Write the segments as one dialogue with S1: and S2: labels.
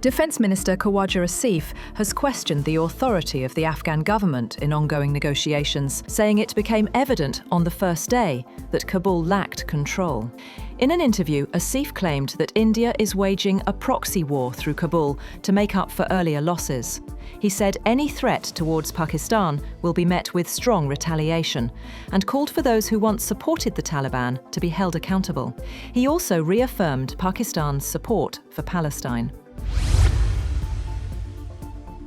S1: Defence Minister Khawaja Asif has questioned the authority of the Afghan government in ongoing negotiations, saying it became evident on the first day that Kabul lacked control. In an interview, Asif claimed that India is waging a proxy war through Kabul to make up for earlier losses. He said any threat towards Pakistan will be met with strong retaliation and called for those who once supported the Taliban to be held accountable. He also reaffirmed Pakistan's support for Palestine.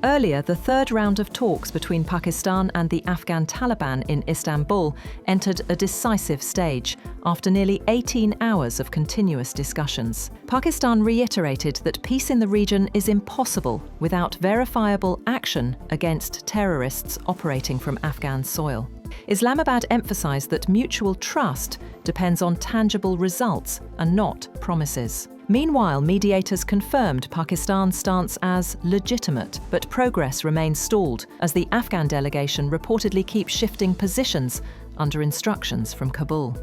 S1: Earlier, the third round of talks between Pakistan and the Afghan Taliban in Istanbul entered a decisive stage after nearly 18 hours of continuous discussions. Pakistan reiterated that peace in the region is impossible without verifiable action against terrorists operating from Afghan soil. Islamabad emphasized that mutual trust depends on tangible results and not promises. Meanwhile, mediators confirmed Pakistan's stance as legitimate, but progress remains stalled as the Afghan delegation reportedly keeps shifting positions under instructions from Kabul.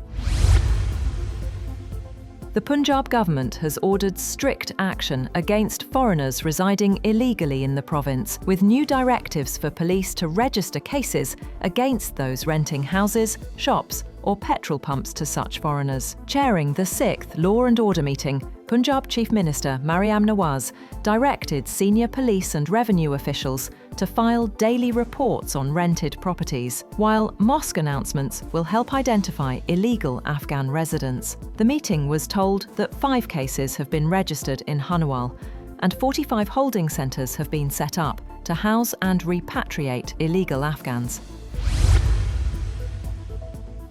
S1: The Punjab government has ordered strict action against foreigners residing illegally in the province, with new directives for police to register cases against those renting houses, shops, or petrol pumps to such foreigners. Chairing the 6th Law and Order meeting, Punjab Chief Minister Maryam Nawaz directed senior police and revenue officials to file daily reports on rented properties, while mosque announcements will help identify illegal Afghan residents. The meeting was told that 5 cases have been registered in Hanwal, and 45 holding centres have been set up to house and repatriate illegal Afghans.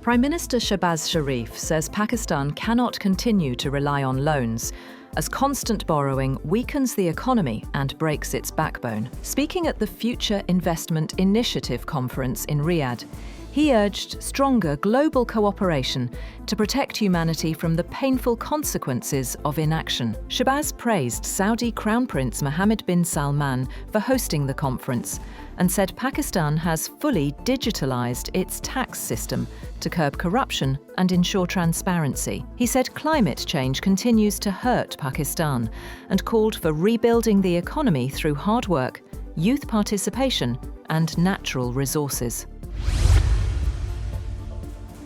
S1: Prime Minister Shehbaz Sharif says Pakistan cannot continue to rely on loans, as constant borrowing weakens the economy and breaks its backbone. Speaking at the Future Investment Initiative conference in Riyadh, he urged stronger global cooperation to protect humanity from the painful consequences of inaction. Shehbaz praised Saudi Crown Prince Mohammed bin Salman for hosting the conference and said Pakistan has fully digitalized its tax system to curb corruption and ensure transparency. He said climate change continues to hurt Pakistan and called for rebuilding the economy through hard work, youth participation, and natural resources.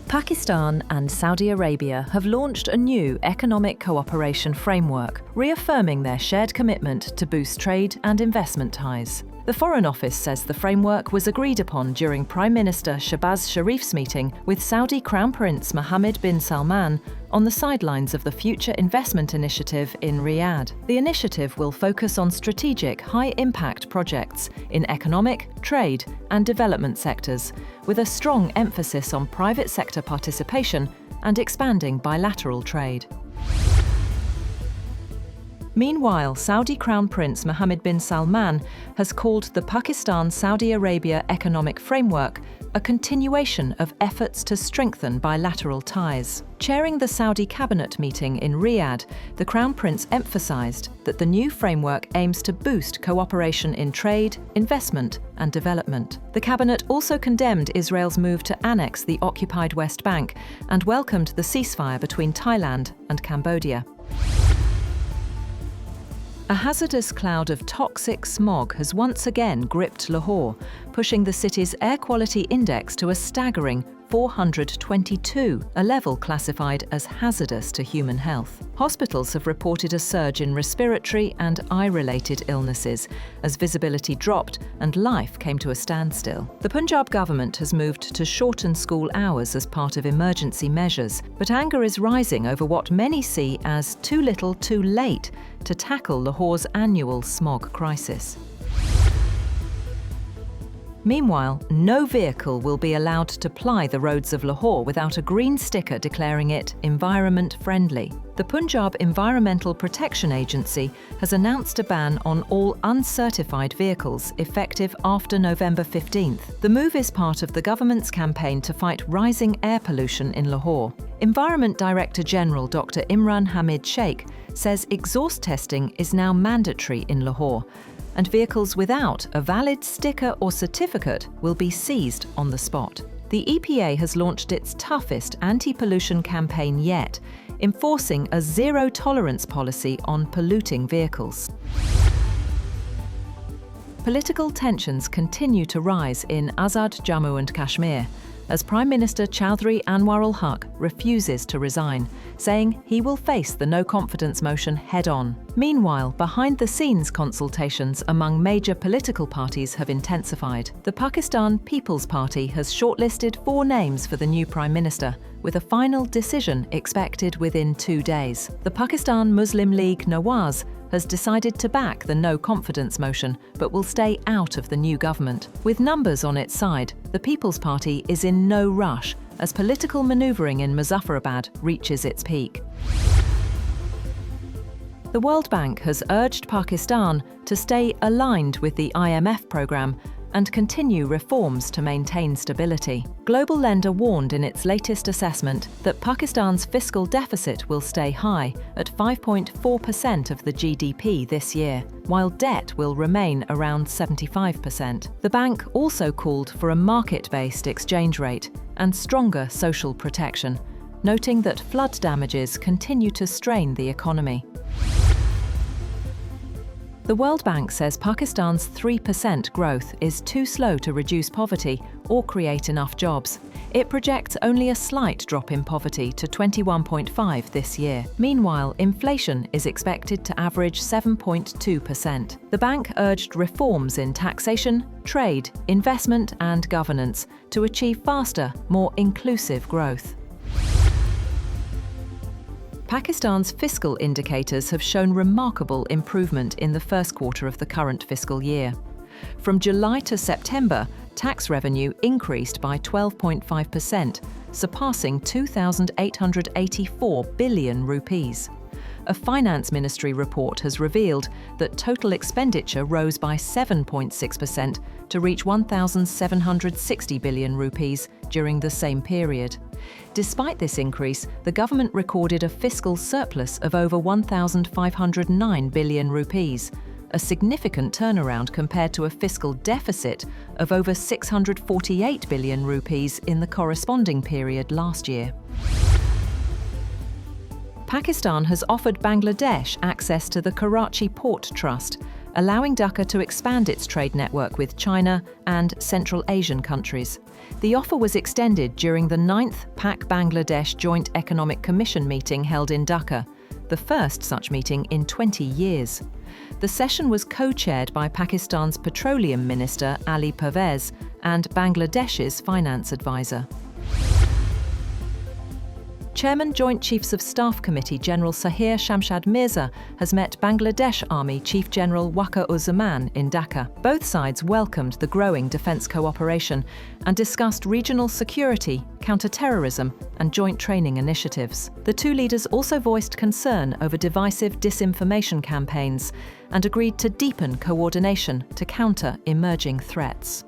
S1: Pakistan and Saudi Arabia have launched a new economic cooperation framework, reaffirming their shared commitment to boost trade and investment ties. The Foreign Office says the framework was agreed upon during Prime Minister Shehbaz Sharif's meeting with Saudi Crown Prince Mohammed bin Salman on the sidelines of the Future Investment Initiative in Riyadh. The initiative will focus on strategic, high-impact projects in economic, trade, and development sectors, with a strong emphasis on private sector participation and expanding bilateral trade. Meanwhile, Saudi Crown Prince Mohammed bin Salman has called the Pakistan-Saudi Arabia Economic Framework a continuation of efforts to strengthen bilateral ties. Chairing the Saudi cabinet meeting in Riyadh, the Crown Prince emphasized that the new framework aims to boost cooperation in trade, investment, and development. The cabinet also condemned Israel's move to annex the occupied West Bank and welcomed the ceasefire between Thailand and Cambodia. A hazardous cloud of toxic smog has once again gripped Lahore, pushing the city's air quality index to a staggering 422, a level classified as hazardous to human health. Hospitals have reported a surge in respiratory and eye-related illnesses as visibility dropped and life came to a standstill. The Punjab government has moved to shorten school hours as part of emergency measures, but anger is rising over what many see as too little too late to tackle Lahore's annual smog crisis. Meanwhile, no vehicle will be allowed to ply the roads of Lahore without a green sticker declaring it environment-friendly. The Punjab Environmental Protection Agency has announced a ban on all uncertified vehicles effective after November 15th. The move is part of the government's campaign to fight rising air pollution in Lahore. Environment Director General Dr. Imran Hamid Sheikh says exhaust testing is now mandatory in Lahore, and vehicles without a valid sticker or certificate will be seized on the spot. The EPA has launched its toughest anti-pollution campaign yet, enforcing a zero-tolerance policy on polluting vehicles. Political tensions continue to rise in Azad Jammu and Kashmir as Prime Minister Chowdhury Anwar-ul-Haq refuses to resign, saying he will face the no-confidence motion head-on. Meanwhile, behind-the-scenes consultations among major political parties have intensified. The Pakistan People's Party has shortlisted 4 names for the new Prime Minister, with a final decision expected within 2 days. The Pakistan Muslim League Nawaz has decided to back the no-confidence motion, but will stay out of the new government. With numbers on its side, the People's Party is in no rush as political manoeuvring in Muzaffarabad reaches its peak. The World Bank has urged Pakistan to stay aligned with the IMF program and continue reforms to maintain stability. Global Lender warned in its latest assessment that Pakistan's fiscal deficit will stay high at 5.4% of the GDP this year, while debt will remain around 75%. The bank also called for a market-based exchange rate and stronger social protection, noting that flood damages continue to strain the economy. The World Bank says Pakistan's 3% growth is too slow to reduce poverty or create enough jobs. It projects only a slight drop in poverty to 21.5 this year. Meanwhile, inflation is expected to average 7.2%. The bank urged reforms in taxation, trade, investment and governance to achieve faster, more inclusive growth. Pakistan's fiscal indicators have shown remarkable improvement in the first quarter of the current fiscal year. From July to September, tax revenue increased by 12.5%, surpassing 2,884 billion rupees. A Finance Ministry report has revealed that total expenditure rose by 7.6% to reach 1,760 billion rupees during the same period. Despite this increase, the government recorded a fiscal surplus of over 1,509 billion rupees, a significant turnaround compared to a fiscal deficit of over 648 billion rupees in the corresponding period last year. Pakistan has offered Bangladesh access to the Karachi Port Trust, allowing Dhaka to expand its trade network with China and Central Asian countries. The offer was extended during the 9th Pak-Bangladesh Joint Economic Commission meeting held in Dhaka, the first such meeting in 20 years. The session was co-chaired by Pakistan's Petroleum Minister Ali Pervez and Bangladesh's Finance Advisor. Chairman Joint Chiefs of Staff Committee General Sahir Shamshad Mirza has met Bangladesh Army Chief General Waqar-uz-Zaman in Dhaka. Both sides welcomed the growing defence cooperation and discussed regional security, counter-terrorism and joint training initiatives. The two leaders also voiced concern over divisive disinformation campaigns and agreed to deepen coordination to counter emerging threats.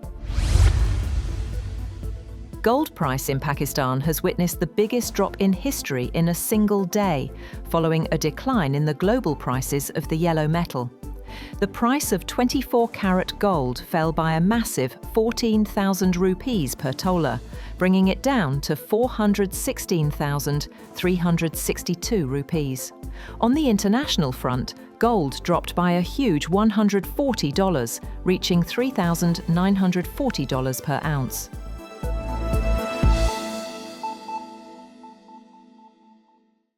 S1: Gold price in Pakistan has witnessed the biggest drop in history in a single day, following a decline in the global prices of the yellow metal. The price of 24-carat gold fell by a massive 14,000 rupees per tola, bringing it down to 416,362 rupees. On the international front, gold dropped by a huge $140, reaching $3,940 per ounce.